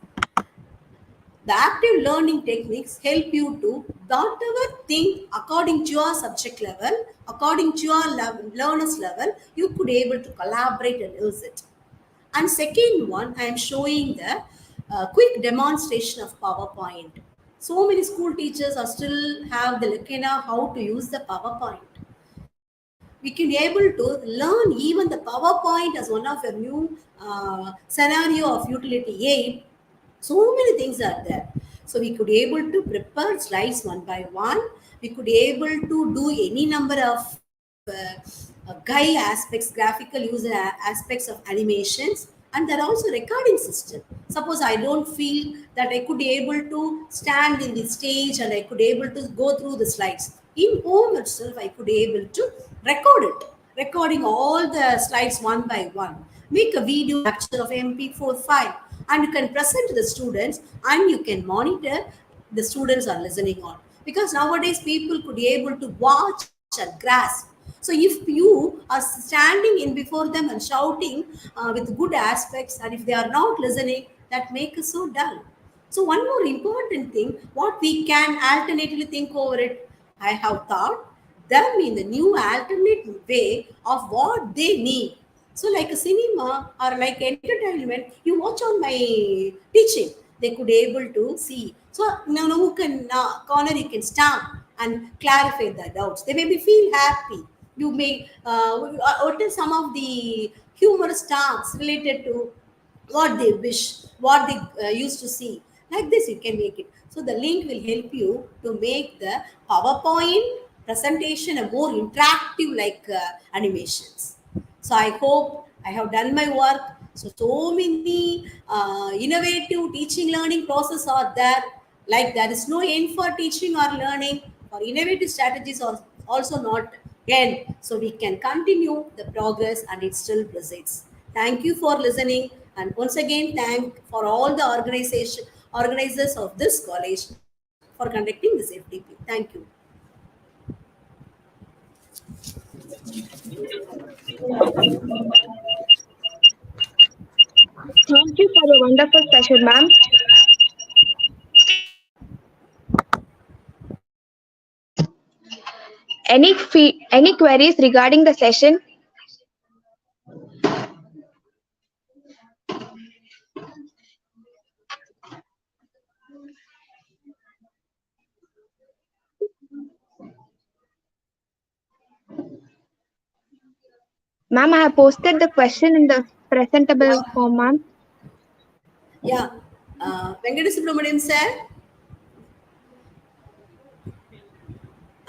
Speaker 3: The active learning techniques help you to whatever think according to your subject level, according to your learner's level, you could able to collaborate and use it. And second one, I am showing the quick demonstration of PowerPoint. So many school teachers are still have the lakina how to use the PowerPoint. We can able to learn even the PowerPoint as one of a new scenario of utility aid. So many things are there. So we could able to prepare slides one by one. We could able to do any number of guide aspects, graphical user aspects of animations, and there are also recording system. Suppose I don't feel that I could able to stand in the stage and I could able to go through the slides. In home itself, I could able to record it, recording all the slides one by one. Make a video capture of MP4 file, and you can present to the students, and you can monitor the students are listening on, because nowadays people could be able to watch and grasp. So if you are standing in before them and shouting with good aspects, and if they are not listening, that makes us so dull. So one more important thing, what we can alternatively think over it, I have thought them in the new alternate way of what they need. So like a cinema or like entertainment, you watch on my teaching, they could able to see. So now who can corner you can stand and clarify the doubts. They maybe feel happy. You may what are some of the humorous talks related to what they wish, what they used to see. Like this, you can make it. So the link will help you to make the PowerPoint presentation a more interactive, like animations. So I hope I have done my work. So many innovative teaching learning process are there. Like there is no end for teaching or learning, or innovative strategies are also not end. So we can continue the progress and it still proceeds. Thank you for listening. And once again, thank for all the organizers of this college for conducting this FDP. Thank you.
Speaker 1: Thank you for the wonderful session, ma'am. Any queries regarding the session? Ma'am, I have posted the question in the presentable
Speaker 3: Yeah,
Speaker 1: form, ma'am.
Speaker 3: yeah. Venkata Subramanian sir,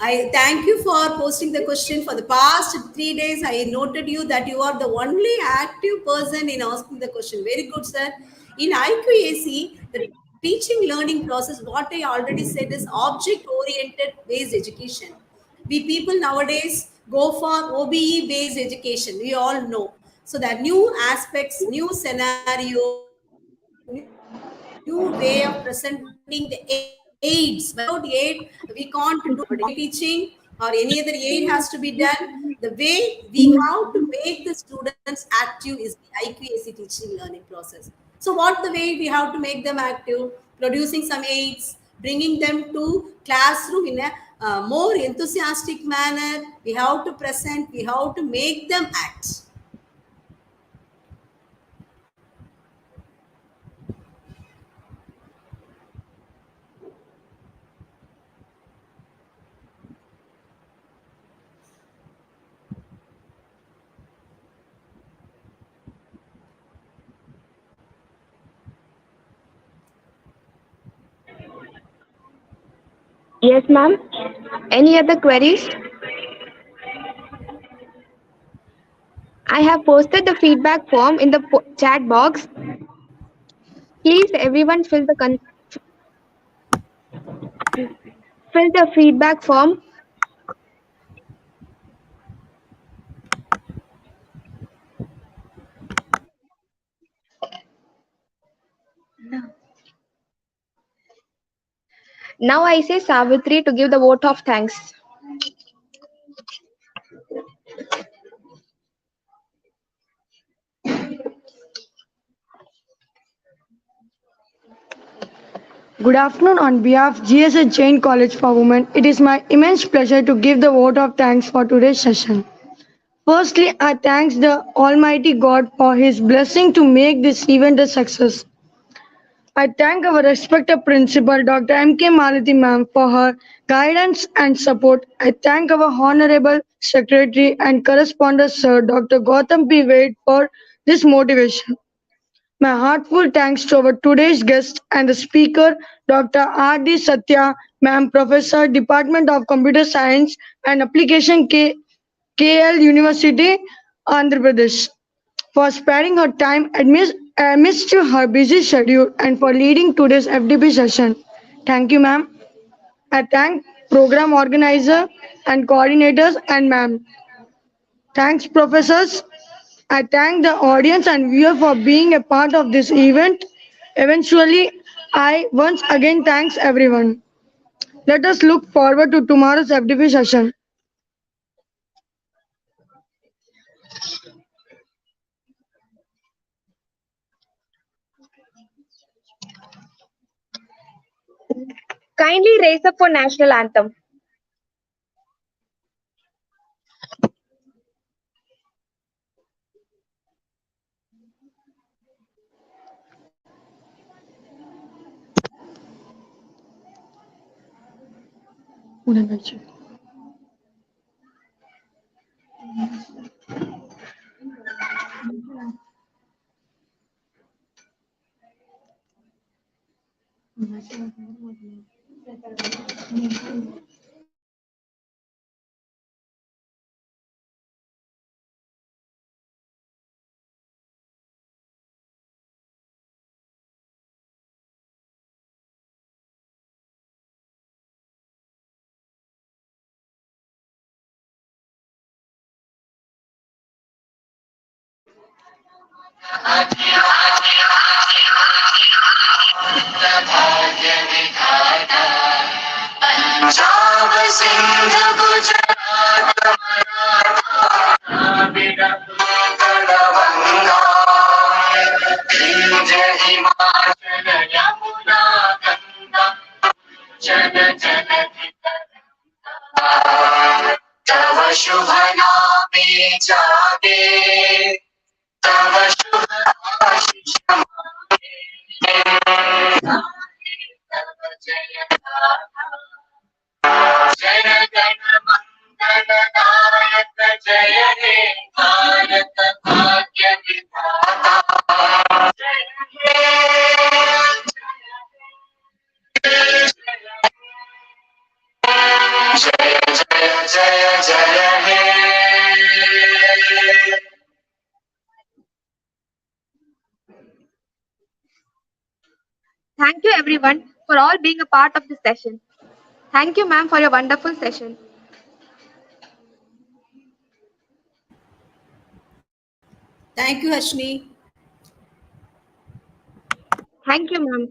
Speaker 3: I thank you for posting the question. For the past 3 days, I noted you that you are the only active person in asking the question. Very good, sir. In IQAC, the teaching learning process, what I already said is object oriented based education. We people nowadays go for OBE based education. We all know. So that new aspects, new scenario, new way of presenting the aids. Without aid, we can't do teaching or any other aid has to be done. The way we have to make the students active is the IQAC teaching learning process. So what the way we have to make them active? Producing some aids, bringing them to classroom in a more enthusiastic manner. We have to present, we have to make them act.
Speaker 1: Yes, ma'am. Any other queries? I have posted the feedback form in the chat box. Please, everyone, fill the feedback form. Now I say Savitri to give the vote of thanks.
Speaker 4: Good afternoon. On behalf of GSH Jain College for Women, it is my immense pleasure to give the vote of thanks for today's session. Firstly, I thank the Almighty God for His blessing to make this event a success. I thank our respected principal, Dr. M.K. Malati ma'am, for her guidance and support. I thank our Honorable Secretary and Correspondent Sir, Dr. Gautam P. Wade, for this motivation. My heartfelt thanks to our today's guest and the speaker, Dr. R.D. Satya, Ma'am, Professor, Department of Computer Science and Application KL University, Andhra Pradesh, for sparing her time amidst her busy schedule and for leading today's FDP session. Thank you, ma'am. I thank program organizer and coordinators and ma'am. Thanks, professors. I thank the audience and viewer for being a part of this event. Eventually, I once again thanks everyone. Let us look forward to tomorrow's FDP session.
Speaker 1: Kindly raise up for national anthem.
Speaker 5: Punjab Sindh Gujarat Dravid Utkal Ganga Vindhya Himachal Yamuna Ganga जल जलधि तरंगा तव शुभ नामे जागे तव शुभ आशीष मांगे गाहे तव जय गाथा जय गण मंगल दायक जय हे भारत भाग्य विधाता जय हे जय जय जय जय हे
Speaker 1: Thank you everyone for all being a part of this session. Thank you, ma'am, for your wonderful session.
Speaker 3: Thank you, Ashni.
Speaker 1: Thank you, ma'am.